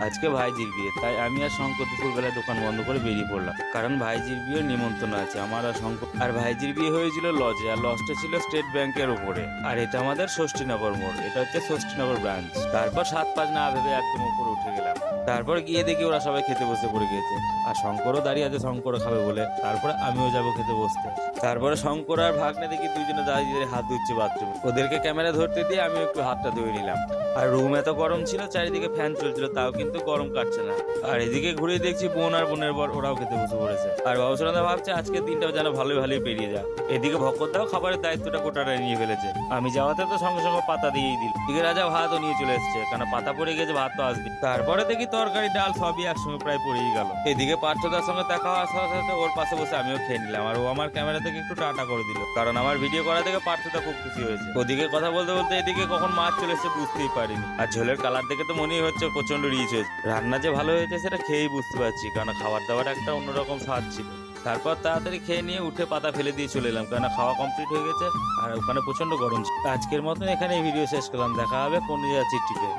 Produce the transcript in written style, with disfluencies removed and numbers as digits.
আজকে ভাইজির বিয়ে, তাই আমি আর শঙ্কর দুপুরবেলায় দোকান বন্ধ করে বেরিয়ে পড়লাম, কারণ ভাইজির বিয়ের নিমন্ত্রণ আছে আমার আর শঙ্কর। আর ভাইজির বিয়ে হয়েছিল লজে, আর লজটা ছিল স্টেট ব্যাংকের উপরে। আর এটা আমাদের ষষ্ঠীনগর মোড়, এটা হচ্ছে ষষ্ঠীনগর ব্রাঞ্চ। তারপর 7-5 না ভেবে একদম উপরে উঠে গেলাম। তারপর গিয়ে দেখি ওরা সবাই খেতে বসে পড়ে গিয়েছে, আর শঙ্করও দাঁড়িয়ে আছে শঙ্করও খাবে বলে। তারপরে আমিও যাবো খেতে বসতে। তারপরে শঙ্কর আর ভাগ্নে দেখি দুইজনে দাঁড়িয়ে হাত ধুচ্ছে বাথরুমে। ওদেরকে ক্যামেরা ধরতে দিয়ে আমি একটু হাতটা ধুয়ে নিলাম। আর রুম এত গরম ছিল, চারিদিকে ফ্যান চলছিল, তাও কিন্তু গরম কাটছে না। আর এদিকে ঘুরে দেখছি বোন আর বোনের বর ওরাও খেতে বসে পড়েছে। আর বাবুসোনাদা ভাবছে আজকের দিনটা যেন ভালোই ভালোই পেরিয়ে যায়। এদিকে ভকতদাও খাবারের দায়িত্বটা গোটাটা নিয়ে ফেলেছে। আমি যাওয়াতে তো সঙ্গে সঙ্গে পাতা দিয়েই দিল। এদিকে রাজা ভাতও নিয়ে চলে এসেছে, কারণ পাতা পড়ে গেছে, ভাত তো আসবে। তারপরে দেখি তরকারি ডাল সবই একসঙ্গে প্রায় পড়েই গেল। এদিকে পার্থদার সঙ্গে দেখা হওয়ার সাথে সাথে ওর পাশে বসে আমিও খেয়ে নিলাম। আর ও আমার ক্যামেরা থেকে একটু টাটা করে দিল, কারণ আমার ভিডিও করা থেকে পার্থদা খুব খুশি হয়েছে। ওদিকে কথা বলতে বলতে এদিকে কখন মাছ চলে এসেছে বুঝতেই পারিনি। আর ঝোলের কালার দেখে তো মনেই হচ্ছে প্রচন্ড রিচ হয়েছে। রান্না যে ভালো হয়েছে সেটা খেয়েই বুঝতে পারছি, কারণ খাবার দাবার একটা অন্যরকম স্বাদ ছিল। তারপর তাড়াতাড়ি খেয়ে নিয়ে উঠে পাতা ফেলে দিয়ে চলে এলাম, কারণ খাওয়া কমপ্লিট হয়ে গেছে। আর ওখানে প্রচন্ড গরম ছিল। আজকের মতন এখানে ভিডিও শেষ করলাম, দেখা হবে কোন চিঠিতে।